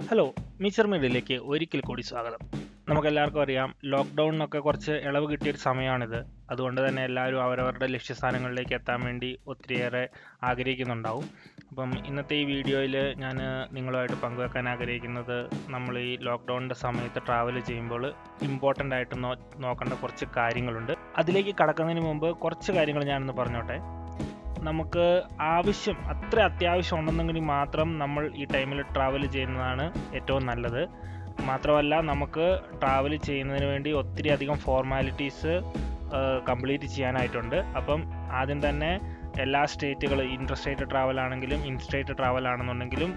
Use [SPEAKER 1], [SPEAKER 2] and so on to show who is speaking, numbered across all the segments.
[SPEAKER 1] Hello, മീഡിയയിലേക്ക് ഒരിക്കൽ കൂടി സ്വാഗതം. നമുക്കെല്ലാവർക്കും അറിയാം, ലോക്ക്ഡൗണിനൊക്കെ കുറച്ച് ഇളവ് കിട്ടിയൊരു സമയമാണിത്. അതുകൊണ്ട് തന്നെ എല്ലാവരും അവരവരുടെ ലക്ഷ്യസ്ഥാനങ്ങളിലേക്ക് എത്താൻ വേണ്ടി ഒത്തിരിയേറെ ആഗ്രഹിക്കുന്നുണ്ടാവും. അപ്പം ഇന്നത്തെ ഈ വീഡിയോയിൽ ഞാൻ നിങ്ങളുമായിട്ട് പങ്കുവെക്കാൻ ആഗ്രഹിക്കുന്നത്, നമ്മൾ ഈ ലോക്ക്ഡൗണിൻ്റെ സമയത്ത് ട്രാവൽ ചെയ്യുമ്പോൾ ഇമ്പോർട്ടൻ്റ് ആയിട്ട് നോക്കേണ്ട കുറച്ച് കാര്യങ്ങളുണ്ട്. അതിലേക്ക് കടക്കുന്നതിന് മുമ്പ് കുറച്ച് കാര്യങ്ങൾ ഞാനൊന്ന് പറഞ്ഞോട്ടെ. നമുക്ക് അത്ര അത്യാവശ്യം ഉണ്ടെന്നെങ്കിൽ മാത്രം നമ്മൾ ഈ ടൈമിൽ ട്രാവൽ ചെയ്യുന്നതാണ് ഏറ്റവും നല്ലത്. മാത്രമല്ല, നമുക്ക് ട്രാവൽ ചെയ്യുന്നതിന് വേണ്ടി ഒത്തിരി അധികം ഫോർമാലിറ്റീസ് കംപ്ലീറ്റ് ചെയ്യാനായിട്ടുണ്ട്. അപ്പം ആദ്യം തന്നെ എല്ലാ സ്റ്റേറ്റുകൾ, ഇൻ്റർ സ്റ്റേറ്റ് ട്രാവൽ ആണെങ്കിലും ഇൻ സ്റ്റേറ്റ് ട്രാവൽ ആണെന്നുണ്ടെങ്കിലും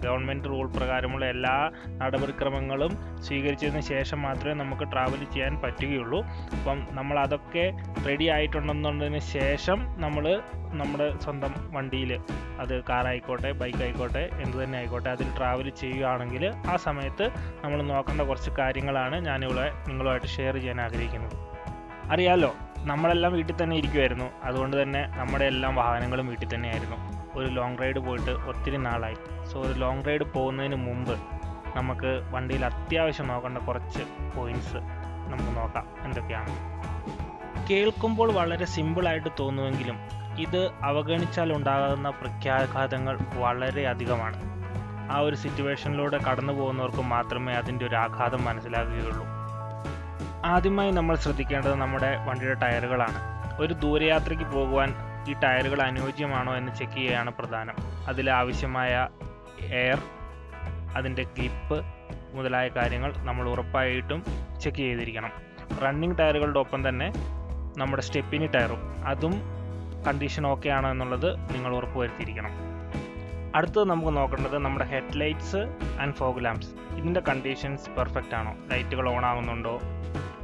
[SPEAKER 1] ഗവൺമെൻറ് റൂൾ പ്രകാരമുള്ള എല്ലാ നടപടിക്രമങ്ങളും സ്വീകരിച്ചതിന് ശേഷം മാത്രമേ നമുക്ക് ട്രാവൽ ചെയ്യാൻ പറ്റുകയുള്ളൂ. അപ്പം നമ്മൾ അതൊക്കെ റെഡി ആയിട്ടുണ്ടെന്നുള്ളതിന് ശേഷം നമ്മൾ നമ്മുടെ സ്വന്തം വണ്ടിയിൽ, അത് കാറായിക്കോട്ടെ ബൈക്ക് ആയിക്കോട്ടെ എന്ത് തന്നെ ആയിക്കോട്ടെ, അതിൽ ട്രാവൽ ചെയ്യുകയാണെങ്കിൽ ആ സമയത്ത് നമ്മൾ നോക്കേണ്ട കുറച്ച് കാര്യങ്ങളാണ് ഞാനിവിടെ നിങ്ങളുമായിട്ട് ഷെയർ ചെയ്യാൻ ആഗ്രഹിക്കുന്നത്. അറിയാമല്ലോ, നമ്മളെല്ലാം വീട്ടിൽ തന്നെ ഇരിക്കുമായിരുന്നു. അതുകൊണ്ട് തന്നെ നമ്മുടെ എല്ലാ വാഹനങ്ങളും വീട്ടിൽ തന്നെയായിരുന്നു. ഒരു ലോങ് റൈഡ് പോയിട്ട് ഒത്തിരി നാളായി. സോ ഒരു ലോങ് റൈഡ് പോകുന്നതിന് മുമ്പ് നമുക്ക് വണ്ടിയിൽ അത്യാവശ്യം നോക്കേണ്ട കുറച്ച് പോയിൻറ്റ്സ് നമുക്ക് നോക്കാം എന്തൊക്കെയാണ്. കേൾക്കുമ്പോൾ വളരെ സിമ്പിളായിട്ട് തോന്നുമെങ്കിലും ഇത് അവഗണിച്ചാൽ ഉണ്ടാകുന്ന പ്രത്യാഘാതങ്ങൾ വളരെ അധികമാണ്. ആ ഒരു സിറ്റുവേഷനിലൂടെ കടന്നു പോകുന്നവർക്ക് മാത്രമേ അതിൻ്റെ ഒരു ആഘാതം മനസ്സിലാക്കുകയുള്ളൂ. ആദ്യമായി നമ്മൾ ശ്രദ്ധിക്കേണ്ടത് നമ്മുടെ വണ്ടിയുടെ ടയറുകളാണ്. ഒരു ദൂരയാത്രയ്ക്ക് പോകുവാൻ ഈ ടയറുകൾ അനുയോജ്യമാണോ എന്ന് ചെക്ക് ചെയ്യുകയാണ് പ്രധാനം. അതിൽ ആവശ്യമായ എയർ, അതിൻ്റെ ഗ്രിപ്പ് മുതലായ കാര്യങ്ങൾ നമ്മൾ ഉറപ്പായിട്ടും ചെക്ക് ചെയ്തിരിക്കണം. റണ്ണിങ് ടയറുകളുടെ ഒപ്പം തന്നെ നമ്മുടെ സ്റ്റെപ്പിനി ടയറും, അതും കണ്ടീഷൻ ഓക്കെ ആണോ എന്നുള്ളത് നിങ്ങൾ ഉറപ്പുവരുത്തിയിരിക്കണം. അടുത്തത് നമുക്ക് നോക്കേണ്ടത് നമ്മുടെ ഹെഡ്ലൈറ്റ്സ് ആൻഡ് ഫോഗ് ലാംപ്സ്. ഇതിൻ്റെ കണ്ടീഷൻസ് പെർഫെക്റ്റ് ആണോ, ലൈറ്റുകൾ ഓൺ ആകുന്നുണ്ടോ,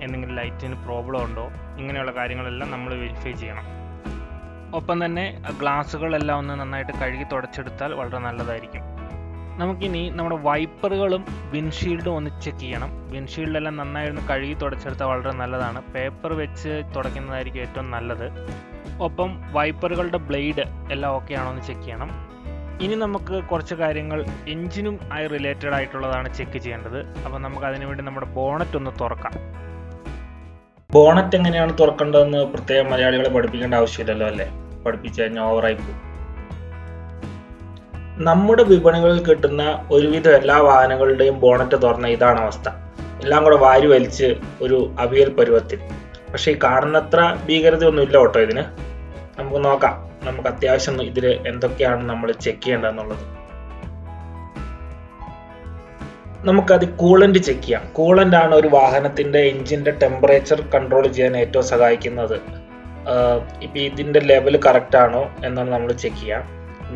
[SPEAKER 1] എന്തെങ്കിലും ലൈറ്റിന് പ്രോബ്ലം ഉണ്ടോ, ഇങ്ങനെയുള്ള കാര്യങ്ങളെല്ലാം നമ്മൾ വെരിഫൈ ചെയ്യണം. ഒപ്പം തന്നെ ഗ്ലാസ്സുകളെല്ലാം ഒന്ന് നന്നായിട്ട് കഴുകി തുടച്ചെടുത്താൽ വളരെ നല്ലതായിരിക്കും. നമുക്കിനി നമ്മുടെ വൈപ്പറുകളും വിൻഷീൽഡും ഒന്ന് ചെക്ക് ചെയ്യണം. വിൻഷീൽഡെല്ലാം നന്നായി ഒന്ന് കഴുകി തുടച്ചെടുത്താൽ വളരെ നല്ലതാണ്. പേപ്പർ വെച്ച് തുടയ്ക്കുന്നതായിരിക്കും ഏറ്റവും നല്ലത്. ഒപ്പം വൈപ്പറുകളുടെ ബ്ലേഡ് എല്ലാം ഓക്കെ ആണോ എന്ന് ചെക്ക് ചെയ്യണം. ഇനി നമുക്ക് കുറച്ച് കാര്യങ്ങൾ എൻജിനും ആയി റിലേറ്റഡ് ആയിട്ടുള്ളതാണ് ചെക്ക് ചെയ്യേണ്ടത്. അപ്പം നമുക്ക് അതിനുവേണ്ടി നമ്മുടെ ബോണറ്റ് ഒന്ന് തുറക്കാം. ബോണറ്റ് എങ്ങനെയാണ് തുറക്കേണ്ടതെന്ന് പ്രത്യേകം മലയാളികളെ പഠിപ്പിക്കേണ്ട ആവശ്യമില്ലല്ലോ, അല്ലേ? പഠിപ്പിച്ചു കഴിഞ്ഞാൽ ഓവറായി പോകും. നമ്മുടെ വിപണികളിൽ കിട്ടുന്ന ഒരുവിധം എല്ലാ വാഹനങ്ങളുടെയും ബോണറ്റ് തുറന്ന ഇതാണ് അവസ്ഥ. എല്ലാം കൂടെ വാരി വലിച്ച് ഒരു അവിയൽ പരുവത്തിൽ. പക്ഷെ ഈ കാണുന്നത്ര ഭീകരതയൊന്നും ഇല്ല കേട്ടോ ഇതിന്. നമുക്ക് നോക്കാം, നമുക്ക് അത്യാവശ്യം ഇതിൽ എന്തൊക്കെയാണ് നമ്മൾ ചെക്ക് ചെയ്യേണ്ടതെന്നുള്ളത്. നമുക്കത് കൂളന്റ് ചെക്ക് ചെയ്യാം. കൂളന്റ് ആണ് ഒരു വാഹനത്തിന്റെ എഞ്ചിന്റെ ടെമ്പറേച്ചർ കൺട്രോൾ ചെയ്യാൻ ഏറ്റവും സഹായിക്കുന്നത്. ഇപ്പം ഇതിന്റെ ലെവൽ കറക്റ്റ് ആണോ എന്നാണ് നമ്മൾ ചെക്ക് ചെയ്യാം.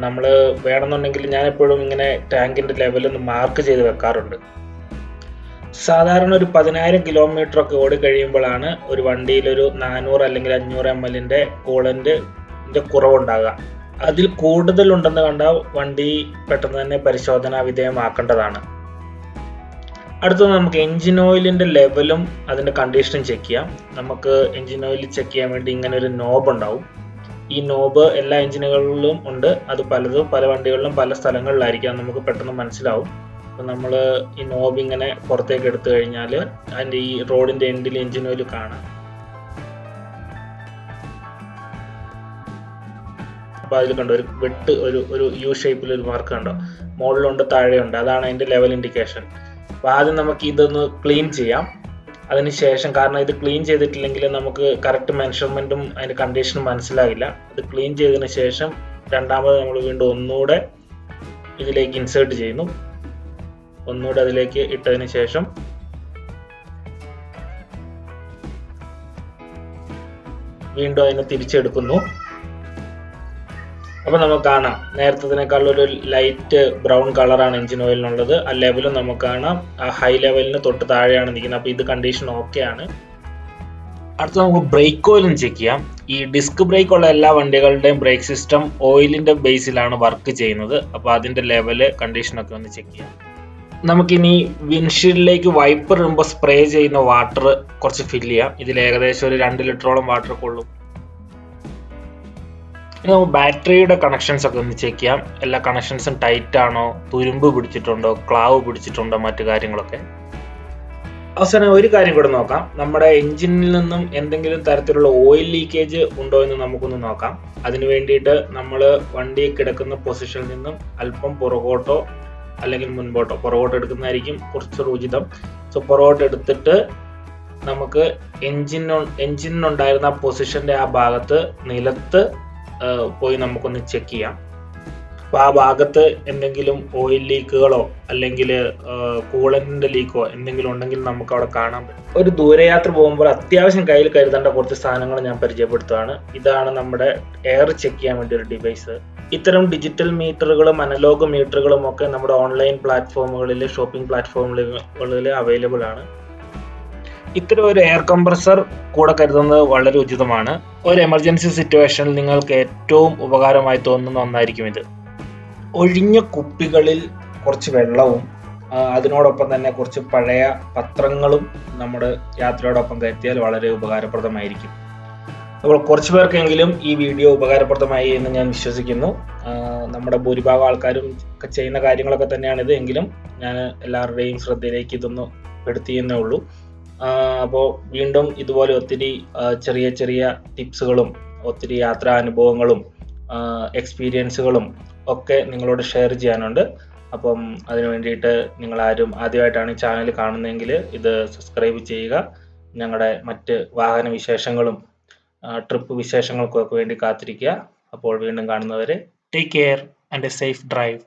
[SPEAKER 1] നമ്മൾ വേണമെന്നുണ്ടെങ്കിൽ ഞാൻ എപ്പോഴും ഇങ്ങനെ ടാങ്കിന്റെ ലെവൽ ഒന്ന് മാർക്ക് ചെയ്ത് വെക്കാറുണ്ട്. സാധാരണ ഒരു 10,000 കിലോമീറ്റർ ഒക്കെ ഓടി കഴിയുമ്പോഴാണ് ഒരു വണ്ടിയിൽ ഒരു 400 അല്ലെങ്കിൽ 500 ml കൂളന്റിന്റെ കുറവുണ്ടാകുക. അതിൽ കൂടുതൽ ഉണ്ടെന്ന് കണ്ടാൽ വണ്ടി പെട്ടെന്ന് തന്നെ പരിശോധനാ വിധേയമാക്കേണ്ടതാണ്. അടുത്തത് നമുക്ക് എൻജിൻ ഓയിലിന്റെ ലെവലും അതിന്റെ കണ്ടീഷനും ചെക്ക് ചെയ്യാം. നമുക്ക് എൻജിൻ ഓയിൽ ചെക്ക് ചെയ്യാൻ വേണ്ടി ഇങ്ങനെ ഒരു നോബ് ഉണ്ടാവും. ഈ നോബ് എല്ലാ എഞ്ചിനുകളിലും ഉണ്ട്. അത് പലതും പല വണ്ടികളിലും പല സ്ഥലങ്ങളിലായിരിക്കാം, നമുക്ക് പെട്ടെന്ന് മനസ്സിലാവും. അപ്പം നമ്മൾ ഈ നോബ് ഇങ്ങനെ പുറത്തേക്ക് എടുത്തു കഴിഞ്ഞാൽ അതിൻ്റെ ഈ റോഡിന്റെ എൻഡിൽ എൻജിൻ ഓയിൽ കാണാം. അപ്പോൾ അതിൽ കണ്ടോ ഒരു വെട്ട്, ഒരു യു ഷേപ്പിൽ ഒരു മാർക്ക് കണ്ടോ, മുകളിലുണ്ട് താഴെയുണ്ട്, അതാണ് അതിന്റെ ലെവൽ ഇൻഡിക്കേഷൻ. അപ്പോൾ ആദ്യം നമുക്ക് ഇതൊന്ന് ക്ലീൻ ചെയ്യാം. അതിനുശേഷം, കാരണം ഇത് ക്ലീൻ ചെയ്തിട്ടില്ലെങ്കിൽ നമുക്ക് കറക്റ്റ് മെഷർമെന്റും അതിന്റെ കണ്ടീഷനും മനസ്സിലാകില്ല. അത് ക്ലീൻ ചെയ്തതിന് ശേഷം രണ്ടാമത് നമ്മൾ വീണ്ടും ഒന്നുകൂടെ ഇതിലേക്ക് ഇൻസേർട്ട് ചെയ്യുന്നു. ഒന്നുകൂടെ അതിലേക്ക് ഇട്ടതിന് ശേഷം വീണ്ടും അതിനെ തിരിച്ചെടുക്കുന്നു. അപ്പൊ നമുക്ക് കാണാം നേരത്തേതിനേക്കാൾ ഒരു ലൈറ്റ് ബ്രൗൺ കളറാണ് എഞ്ചിൻ ഓയിലിനുള്ളത്. ആ ലെവലും നമുക്ക് കാണാം ഹൈ ലെവലിന് തൊട്ട് താഴെയാണ് നിൽക്കുന്നത്. അപ്പൊ ഇത് കണ്ടീഷൻ ഓക്കെ ആണ്. അടുത്ത നമുക്ക് ബ്രേക്ക് ഓയിലും ചെക്ക് ചെയ്യാം. ഈ ഡിസ്ക് ബ്രേക്ക് ഉള്ള എല്ലാ വണ്ടികളുടെയും ബ്രേക്ക് സിസ്റ്റം ഓയിലിന്റെ ബേസിലാണ് വർക്ക് ചെയ്യുന്നത്. അപ്പൊ അതിന്റെ ലെവല് കണ്ടീഷനൊക്കെ ഒന്ന് ചെക്ക് ചെയ്യാം. നമുക്കിനി വിൻഷീൽഡിലേക്ക് വൈപ്പർ ഇടുമ്പോൾ സ്പ്രേ ചെയ്യുന്ന വാട്ടർ കുറച്ച് ഫില്ല് ചെയ്യാം. ഇതിൽ ഏകദേശം ഒരു 2 ലിറ്ററോളം വാട്ടർ കൊള്ളും. ഇനി നമുക്ക് ബാറ്ററിയുടെ കണക്ഷൻസ് ഒക്കെ ഒന്ന് ചെക്ക് ചെയ്യാം. എല്ലാ കണക്ഷൻസും ടൈറ്റ് ആണോ, തുരുമ്പ് പിടിച്ചിട്ടുണ്ടോ, ക്ലാവ് പിടിച്ചിട്ടുണ്ടോ, മറ്റു കാര്യങ്ങളൊക്കെ. അവസാനം ഒരു കാര്യം കൂടെ നോക്കാം. നമ്മുടെ എഞ്ചിനിൽ നിന്നും എന്തെങ്കിലും തരത്തിലുള്ള ഓയിൽ ലീക്കേജ് ഉണ്ടോ എന്ന് നമുക്കൊന്ന് നോക്കാം. അതിനു വേണ്ടിയിട്ട് നമ്മൾ വണ്ടി കിടക്കുന്ന പൊസിഷനിൽ നിന്നും അല്പം പുറകോട്ടോ അല്ലെങ്കിൽ മുൻപോട്ടോ, പുറകോട്ട് എടുക്കുന്നതായിരിക്കും കുറച്ചുകൂടി ഉചിതം. സോ പുറകോട്ട് എടുത്തിട്ട് നമുക്ക് എഞ്ചിനുണ്ടായിരുന്ന പൊസിഷന്റെ ആ ഭാഗത്ത് നിലത്ത് പോയി നമുക്കൊന്ന് ചെക്ക് ചെയ്യാം. അപ്പോൾ ആ ഭാഗത്ത് എന്തെങ്കിലും ഓയിൽ ലീക്കുകളോ അല്ലെങ്കിൽ കൂളന്റിന്റെ ലീക്കോ എന്തെങ്കിലും ഉണ്ടെങ്കിൽ നമുക്ക് അവിടെ കാണാൻ പറ്റും. ഒരു ദൂരയാത്ര പോകുമ്പോൾ അത്യാവശ്യം കയ്യിൽ കരുതേണ്ട കുറച്ച് സാധനങ്ങൾ ഞാൻ പരിചയപ്പെടുത്തുകയാണ്. ഇതാണ് നമ്മുടെ എയർ ചെക്ക് ചെയ്യാൻ വേണ്ടി ഒരു ഡിവൈസ്. ഇത്തരം ഡിജിറ്റൽ മീറ്ററുകളും അനലോഗ് മീറ്ററുകളും ഒക്കെ നമ്മുടെ ഓൺലൈൻ പ്ലാറ്റ്ഫോമുകളിൽ, ഷോപ്പിംഗ് പ്ലാറ്റ്ഫോമുകളിൽ അവൈലബിൾ ആണ്. ഇത്തരം ഒരു എയർ കംപ്രസർ കൂടെ കരുതുന്നത് വളരെ ഉചിതമാണ്. ഒരു എമർജൻസി സിറ്റുവേഷനിൽ നിങ്ങൾക്ക് ഏറ്റവും ഉപകാരമായി തോന്നുന്ന ഒന്നായിരിക്കും ഇത്. ഒഴിഞ്ഞ കുപ്പികളിൽ കുറച്ച് വെള്ളവും അതിനോടൊപ്പം തന്നെ കുറച്ച് പഴയ പത്രങ്ങളും നമ്മുടെ യാത്രയോടൊപ്പം കരുതിയാൽ വളരെ ഉപകാരപ്രദമായിരിക്കും. അപ്പോൾ കുറച്ച് പേർക്കെങ്കിലും ഈ വീഡിയോ ഉപകാരപ്രദമായി എന്ന് ഞാൻ വിശ്വസിക്കുന്നു. നമ്മുടെ ഭൂരിഭാഗം ആൾക്കാരും ചെയ്യുന്ന കാര്യങ്ങളൊക്കെ തന്നെയാണിത്, എങ്കിലും ഞാൻ എല്ലാവരുടെയും ശ്രദ്ധയിലേക്ക് ഇതൊന്ന് പെടുത്തിയെന്നേ ഉള്ളൂ. അപ്പോൾ വീണ്ടും ഇതുപോലെ ഒത്തിരി ചെറിയ ചെറിയ ടിപ്സുകളും ഒത്തിരി യാത്രാ അനുഭവങ്ങളും എക്സ്പീരിയൻസുകളും ഒക്കെ നിങ്ങളോട് ഷെയർ ചെയ്യാനുണ്ട്. അപ്പം അതിനു വേണ്ടിയിട്ട് നിങ്ങളാരും ആദ്യമായിട്ടാണ് ഈ ചാനൽ കാണുന്നതെങ്കിൽ ഇത് സബ്സ്ക്രൈബ് ചെയ്യുക. ഞങ്ങളുടെ മറ്റ് വാഹന വിശേഷങ്ങളും ട്രിപ്പ് വിശേഷങ്ങൾക്കൊക്കെ വേണ്ടി കാത്തിരിക്കുക. അപ്പോൾ വീണ്ടും കാണുന്നവരെ take care and A safe drive.